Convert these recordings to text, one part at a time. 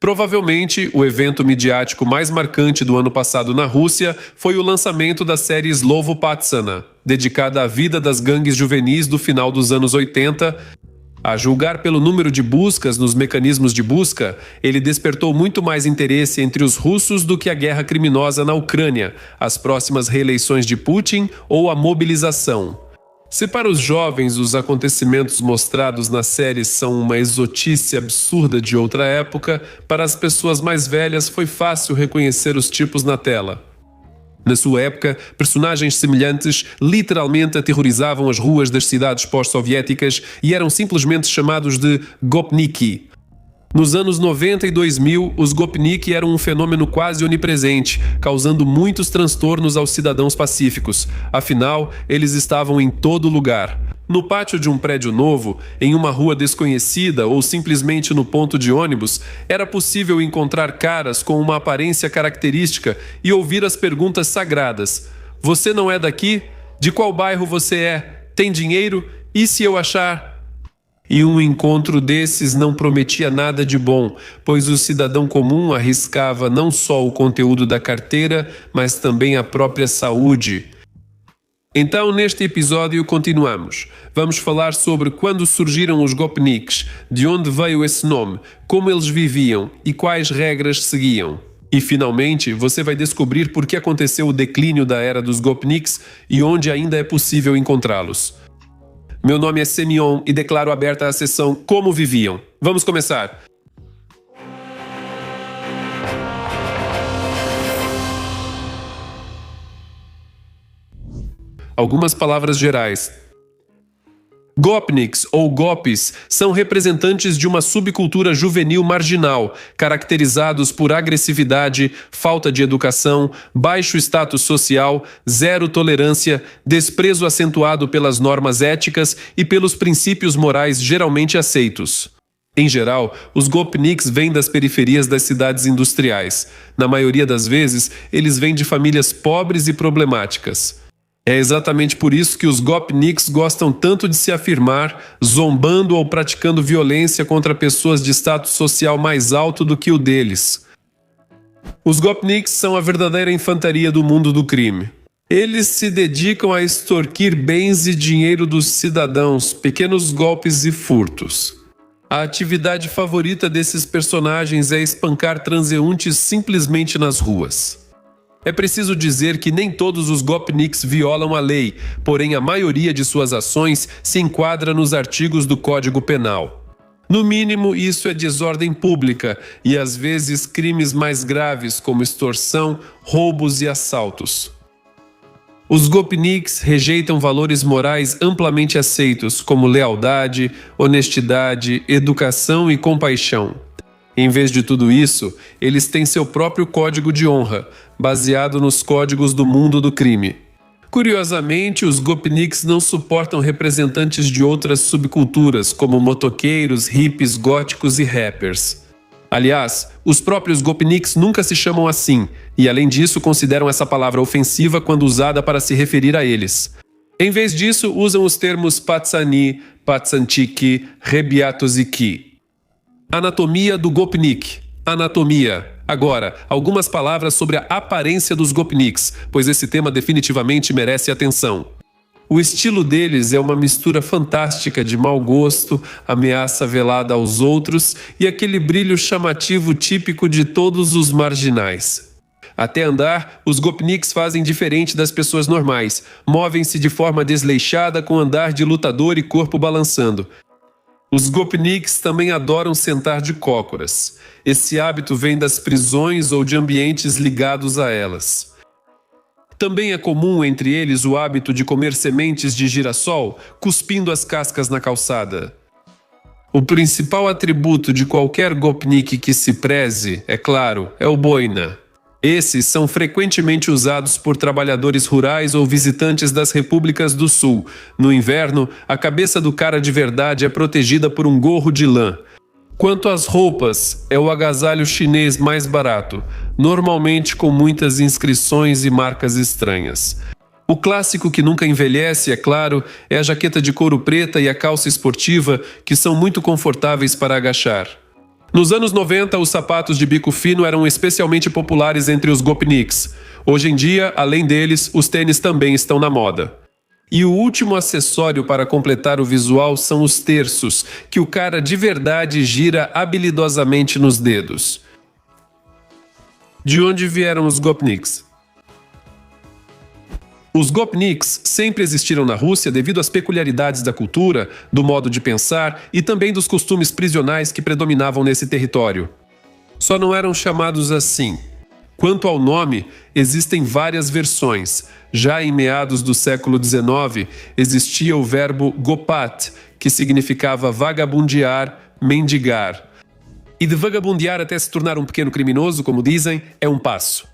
Provavelmente, o evento midiático mais marcante do ano passado na Rússia foi o lançamento da série Slovo Patsana, dedicada à vida das gangues juvenis do final dos anos 80. A julgar pelo número de buscas nos mecanismos de busca, ele despertou muito mais interesse entre os russos do que a guerra criminosa na Ucrânia, as próximas reeleições de Putin ou a mobilização. Se para os jovens os acontecimentos mostrados na série são uma exotice absurda de outra época, para as pessoas mais velhas foi fácil reconhecer os tipos na tela. Na sua época, personagens semelhantes literalmente aterrorizavam as ruas das cidades pós-soviéticas e eram simplesmente chamados de Gopniki. Nos anos 90 e 2000, os Gopnik eram um fenômeno quase onipresente, causando muitos transtornos aos cidadãos pacíficos. Afinal, eles estavam em todo lugar. No pátio de um prédio novo, em uma rua desconhecida ou simplesmente no ponto de ônibus, era possível encontrar caras com uma aparência característica e ouvir as perguntas sagradas. Você não é daqui? De qual bairro você é? Tem dinheiro? E se eu achar... E um encontro desses não prometia nada de bom, pois o cidadão comum arriscava não só o conteúdo da carteira, mas também a própria saúde. Então, neste episódio, continuamos. Vamos falar sobre quando surgiram os Gopniks, de onde veio esse nome, como eles viviam e quais regras seguiam. E, finalmente, você vai descobrir por que aconteceu o declínio da era dos Gopniks e onde ainda é possível encontrá-los. Meu nome é Semyon e declaro aberta a sessão Como Viviam. Vamos começar! Algumas palavras gerais. Gopniks ou Gopis são representantes de uma subcultura juvenil marginal, caracterizados por agressividade, falta de educação, baixo status social, zero tolerância, desprezo acentuado pelas normas éticas e pelos princípios morais geralmente aceitos. Em geral, os Gopniks vêm das periferias das cidades industriais. Na maioria das vezes, eles vêm de famílias pobres e problemáticas. É exatamente por isso que os Gopniks gostam tanto de se afirmar, zombando ou praticando violência contra pessoas de status social mais alto do que o deles. Os Gopniks são a verdadeira infantaria do mundo do crime. Eles se dedicam a extorquir bens e dinheiro dos cidadãos, pequenos golpes e furtos. A atividade favorita desses personagens é espancar transeuntes simplesmente nas ruas. É preciso dizer que nem todos os Gopniks violam a lei, porém a maioria de suas ações se enquadra nos artigos do Código Penal. No mínimo, isso é desordem pública e às vezes crimes mais graves como extorsão, roubos e assaltos. Os Gopniks rejeitam valores morais amplamente aceitos como lealdade, honestidade, educação e compaixão. Em vez de tudo isso, eles têm seu próprio código de honra, baseado nos códigos do mundo do crime. Curiosamente, os Gopniks não suportam representantes de outras subculturas, como motoqueiros, hippies, góticos e rappers. Aliás, os próprios Gopniks nunca se chamam assim, e além disso consideram essa palavra ofensiva quando usada para se referir a eles. Em vez disso, usam os termos patsani, patsanchiki, rebiatoziki. Anatomia do Gopnik. Anatomia. Agora, algumas palavras sobre a aparência dos Gopniks, pois esse tema definitivamente merece atenção. O estilo deles é uma mistura fantástica de mau gosto, ameaça velada aos outros e aquele brilho chamativo típico de todos os marginais. Até andar, os Gopniks fazem diferente das pessoas normais. Movem-se de forma desleixada com andar de lutador e corpo balançando. Os Gopniks também adoram sentar de cócoras. Esse hábito vem das prisões ou de ambientes ligados a elas. Também é comum entre eles o hábito de comer sementes de girassol, cuspindo as cascas na calçada. O principal atributo de qualquer Gopnik que se preze, é claro, é o boina. Esses são frequentemente usados por trabalhadores rurais ou visitantes das repúblicas do sul. No inverno, a cabeça do cara de verdade é protegida por um gorro de lã. Quanto às roupas, é o agasalho chinês mais barato, normalmente com muitas inscrições e marcas estranhas. O clássico que nunca envelhece, é claro, é a jaqueta de couro preta e a calça esportiva, que são muito confortáveis para agachar. Nos anos 90, os sapatos de bico fino eram especialmente populares entre os gopniks. Hoje em dia, além deles, os tênis também estão na moda. E o último acessório para completar o visual são os terços, que o cara de verdade gira habilidosamente nos dedos. De onde vieram os gopniks? Os gopniks sempre existiram na Rússia devido às peculiaridades da cultura, do modo de pensar e também dos costumes prisionais que predominavam nesse território. Só não eram chamados assim. Quanto ao nome, existem várias versões. Já em meados do século XIX, existia o verbo gopat, que significava vagabundear, mendigar. E de vagabundear até se tornar um pequeno criminoso, como dizem, é um passo.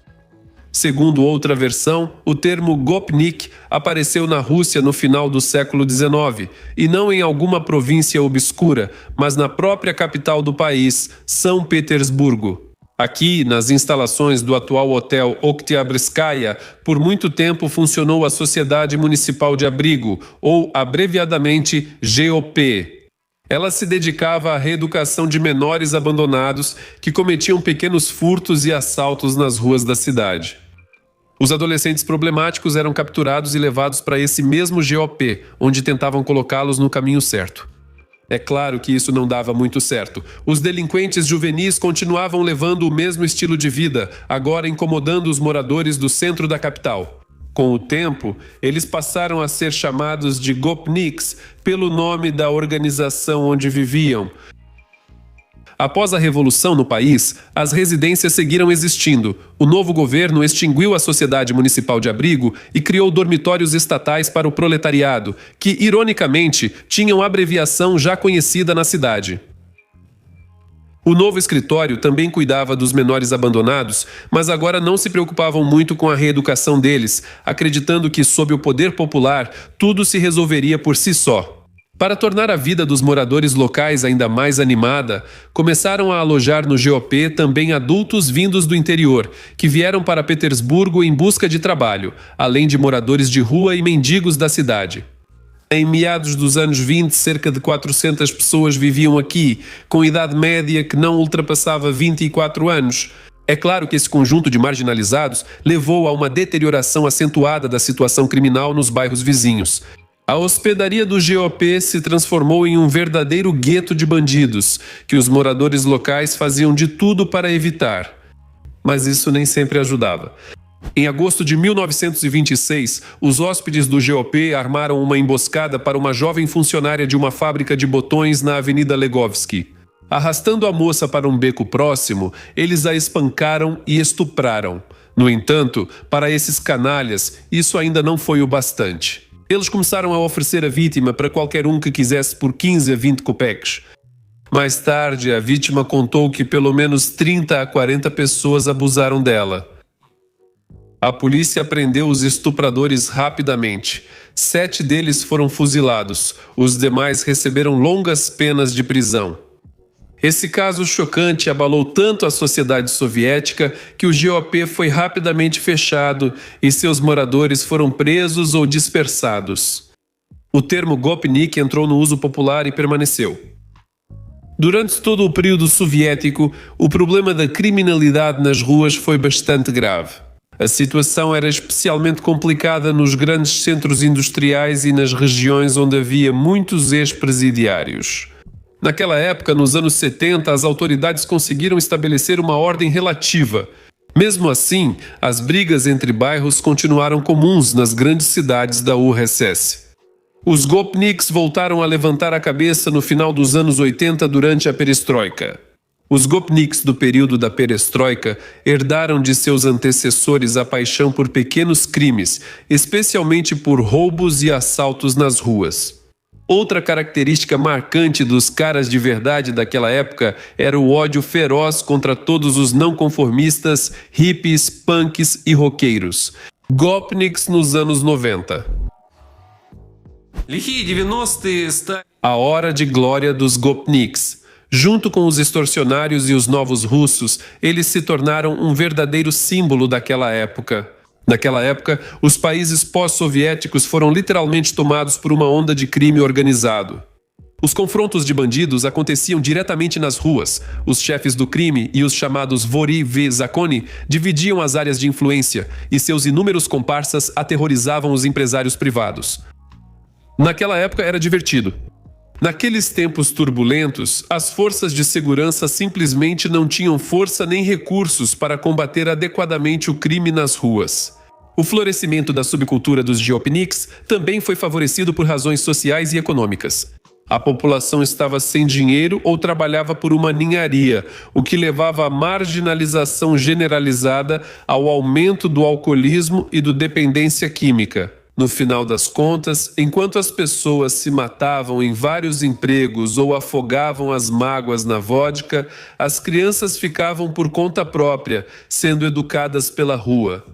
Segundo outra versão, o termo gopnik apareceu na Rússia no final do século XIX, e não em alguma província obscura, mas na própria capital do país, São Petersburgo. Aqui, nas instalações do atual Hotel Oktyabrskaya, por muito tempo funcionou a Sociedade Municipal de Abrigo, ou abreviadamente GOP. Ela se dedicava à reeducação de menores abandonados que cometiam pequenos furtos e assaltos nas ruas da cidade. Os adolescentes problemáticos eram capturados e levados para esse mesmo GOP, onde tentavam colocá-los no caminho certo. É claro que isso não dava muito certo. Os delinquentes juvenis continuavam levando o mesmo estilo de vida, agora incomodando os moradores do centro da capital. Com o tempo, eles passaram a ser chamados de gopniks pelo nome da organização onde viviam. Após a revolução no país, as residências seguiram existindo. O novo governo extinguiu a Sociedade Municipal de Abrigo e criou dormitórios estatais para o proletariado, que, ironicamente, tinham abreviação já conhecida na cidade. O novo escritório também cuidava dos menores abandonados, mas agora não se preocupavam muito com a reeducação deles, acreditando que, sob o poder popular, tudo se resolveria por si só. Para tornar a vida dos moradores locais ainda mais animada, começaram a alojar no GOP também adultos vindos do interior, que vieram para Petersburgo em busca de trabalho, além de moradores de rua e mendigos da cidade. Em meados dos anos 20, cerca de 400 pessoas viviam aqui, com idade média que não ultrapassava 24 anos. É claro que esse conjunto de marginalizados levou a uma deterioração acentuada da situação criminal nos bairros vizinhos. A hospedaria do GOP se transformou em um verdadeiro gueto de bandidos, que os moradores locais faziam de tudo para evitar. Mas isso nem sempre ajudava. Em agosto de 1926, os hóspedes do GOP armaram uma emboscada para uma jovem funcionária de uma fábrica de botões na Avenida Legovsky. Arrastando a moça para um beco próximo, eles a espancaram e estupraram. No entanto, para esses canalhas, isso ainda não foi o bastante. Eles começaram a oferecer a vítima para qualquer um que quisesse por 15 a 20 kopecks. Mais tarde, a vítima contou que pelo menos 30 a 40 pessoas abusaram dela. A polícia prendeu os estupradores rapidamente. 7 deles foram fuzilados. Os demais receberam longas penas de prisão. Esse caso chocante abalou tanto a sociedade soviética que o GOP foi rapidamente fechado e seus moradores foram presos ou dispersados. O termo gopnik entrou no uso popular e permaneceu. Durante todo o período soviético, o problema da criminalidade nas ruas foi bastante grave. A situação era especialmente complicada nos grandes centros industriais e nas regiões onde havia muitos ex-presidiários. Naquela época, nos anos 70, as autoridades conseguiram estabelecer uma ordem relativa. Mesmo assim, as brigas entre bairros continuaram comuns nas grandes cidades da URSS. Os gopniks voltaram a levantar a cabeça no final dos anos 80 durante a perestroika. Os gopniks do período da perestroika herdaram de seus antecessores a paixão por pequenos crimes, especialmente por roubos e assaltos nas ruas. Outra característica marcante dos caras de verdade daquela época era o ódio feroz contra todos os não conformistas, hippies, punks e roqueiros. Gopniks nos anos 90. A hora de glória dos gopniks. Junto com os extorsionários e os novos russos, eles se tornaram um verdadeiro símbolo daquela época. Naquela época, os países pós-soviéticos foram literalmente tomados por uma onda de crime organizado. Os confrontos de bandidos aconteciam diretamente nas ruas. Os chefes do crime e os chamados vori v zakoni dividiam as áreas de influência e seus inúmeros comparsas aterrorizavam os empresários privados. Naquela época era divertido. Naqueles tempos turbulentos, as forças de segurança simplesmente não tinham força nem recursos para combater adequadamente o crime nas ruas. O florescimento da subcultura dos geopniks também foi favorecido por razões sociais e econômicas. A população estava sem dinheiro ou trabalhava por uma ninharia, o que levava à marginalização generalizada, ao aumento do alcoolismo e da dependência química. No final das contas, enquanto as pessoas se matavam em vários empregos ou afogavam as mágoas na vodka, as crianças ficavam por conta própria, sendo educadas pela rua.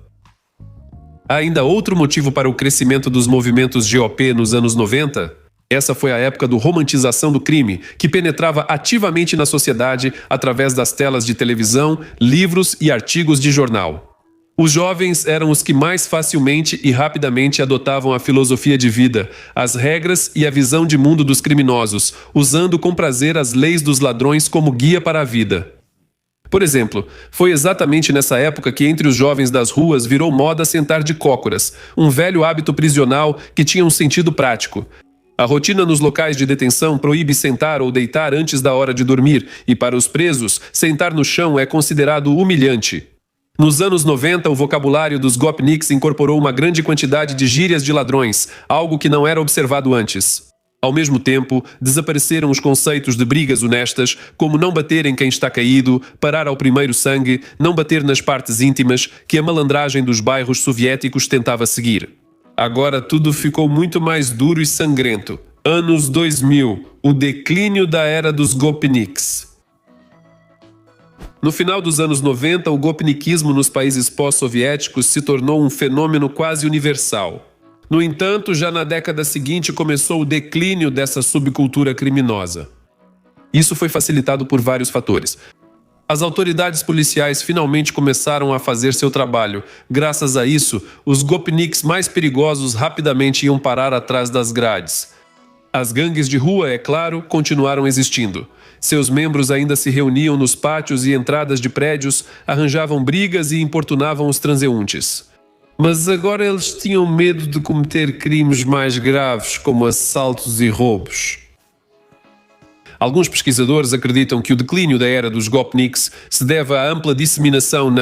Há ainda outro motivo para o crescimento dos movimentos GOP nos anos 90? Essa foi a época da romantização do crime, que penetrava ativamente na sociedade através das telas de televisão, livros e artigos de jornal. Os jovens eram os que mais facilmente e rapidamente adotavam a filosofia de vida, as regras e a visão de mundo dos criminosos, usando com prazer as leis dos ladrões como guia para a vida. Por exemplo, foi exatamente nessa época que entre os jovens das ruas virou moda sentar de cócoras, um velho hábito prisional que tinha um sentido prático. A rotina nos locais de detenção proíbe sentar ou deitar antes da hora de dormir, e para os presos, sentar no chão é considerado humilhante. Nos anos 90, o vocabulário dos gopniks incorporou uma grande quantidade de gírias de ladrões, algo que não era observado antes. Ao mesmo tempo, desapareceram os conceitos de brigas honestas, como não bater em quem está caído, parar ao primeiro sangue, não bater nas partes íntimas, que a malandragem dos bairros soviéticos tentava seguir. Agora tudo ficou muito mais duro e sangrento. Anos 2000, o declínio da era dos gopniks. No final dos anos 90, o gopnikismo nos países pós-soviéticos se tornou um fenômeno quase universal. No entanto, já na década seguinte começou o declínio dessa subcultura criminosa. Isso foi facilitado por vários fatores. As autoridades policiais finalmente começaram a fazer seu trabalho. Graças a isso, os gopniks mais perigosos rapidamente iam parar atrás das grades. As gangues de rua, é claro, continuaram existindo. Seus membros ainda se reuniam nos pátios e entradas de prédios, arranjavam brigas e importunavam os transeuntes. Mas agora eles tinham medo de cometer crimes mais graves, como assaltos e roubos. Alguns pesquisadores acreditam que o declínio da era dos gopniks se deve à ampla disseminação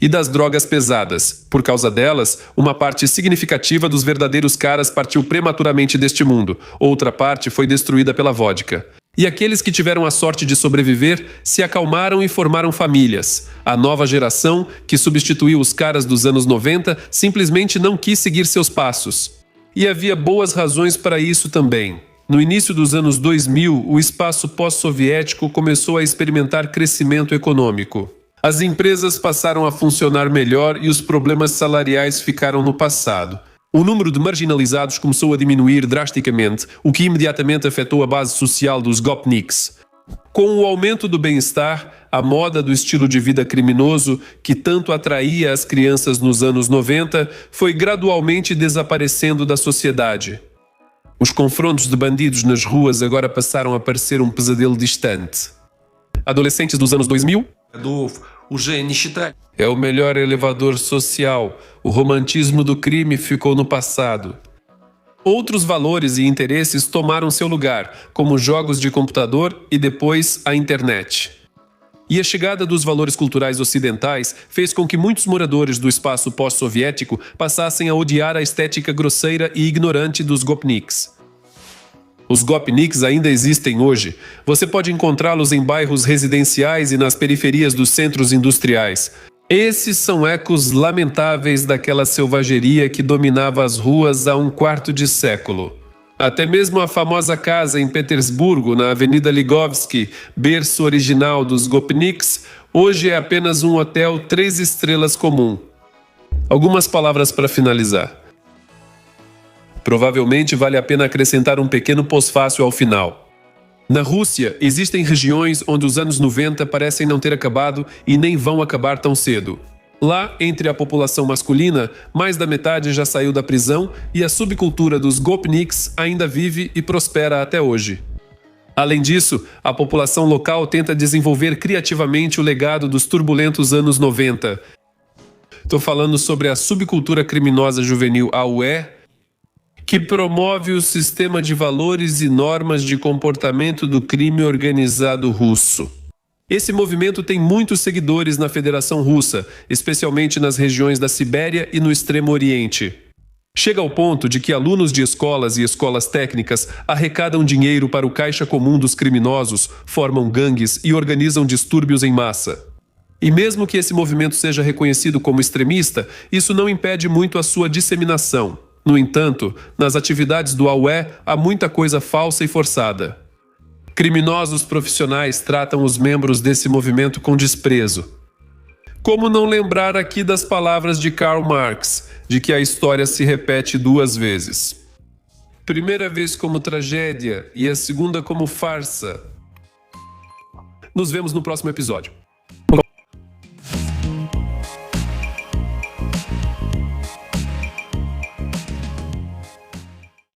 e das drogas pesadas. Por causa delas, uma parte significativa dos verdadeiros caras partiu prematuramente deste mundo, outra parte foi destruída pela vodka. E aqueles que tiveram a sorte de sobreviver se acalmaram e formaram famílias. A nova geração, que substituiu os caras dos anos 90, simplesmente não quis seguir seus passos. E havia boas razões para isso também. No início dos anos 2000, o espaço pós-soviético começou a experimentar crescimento econômico. As empresas passaram a funcionar melhor e os problemas salariais ficaram no passado. O número de marginalizados começou a diminuir drasticamente, o que imediatamente afetou a base social dos gopniks. Com o aumento do bem-estar, a moda do estilo de vida criminoso, que tanto atraía as crianças nos anos 90, foi gradualmente desaparecendo da sociedade. Os confrontos de bandidos nas ruas agora passaram a parecer um pesadelo distante. Adolescentes dos anos 2000? É o melhor elevador social. O romantismo do crime ficou no passado. Outros valores e interesses tomaram seu lugar, como jogos de computador e depois a internet. E a chegada dos valores culturais ocidentais fez com que muitos moradores do espaço pós-soviético passassem a odiar a estética grosseira e ignorante dos gopniks. Os gopniks ainda existem hoje. Você pode encontrá-los em bairros residenciais e nas periferias dos centros industriais. Esses são ecos lamentáveis daquela selvageria que dominava as ruas há um quarto de século. Até mesmo a famosa casa em Petersburgo, na Avenida Ligovsky, berço original dos gopniks, hoje é apenas um hotel 3 estrelas comum. Algumas palavras para finalizar. Provavelmente vale a pena acrescentar um pequeno pós-fácil ao final. Na Rússia, existem regiões onde os anos 90 parecem não ter acabado e nem vão acabar tão cedo. Lá, entre a população masculina, mais da metade já saiu da prisão e a subcultura dos Gopniks ainda vive e prospera até hoje. Além disso, a população local tenta desenvolver criativamente o legado dos turbulentos anos 90. Estou falando sobre a subcultura criminosa juvenil AUE, que promove o sistema de valores e normas de comportamento do crime organizado russo. Esse movimento tem muitos seguidores na Federação Russa, especialmente nas regiões da Sibéria e no Extremo Oriente. Chega ao ponto de que alunos de escolas e escolas técnicas arrecadam dinheiro para o caixa comum dos criminosos, formam gangues e organizam distúrbios em massa. E mesmo que esse movimento seja reconhecido como extremista, isso não impede muito a sua disseminação. No entanto, nas atividades do AUE há muita coisa falsa e forçada. Criminosos profissionais tratam os membros desse movimento com desprezo. Como não lembrar aqui das palavras de Karl Marx, de que a história se repete duas vezes? Primeira vez como tragédia e a segunda como farsa. Nos vemos no próximo episódio.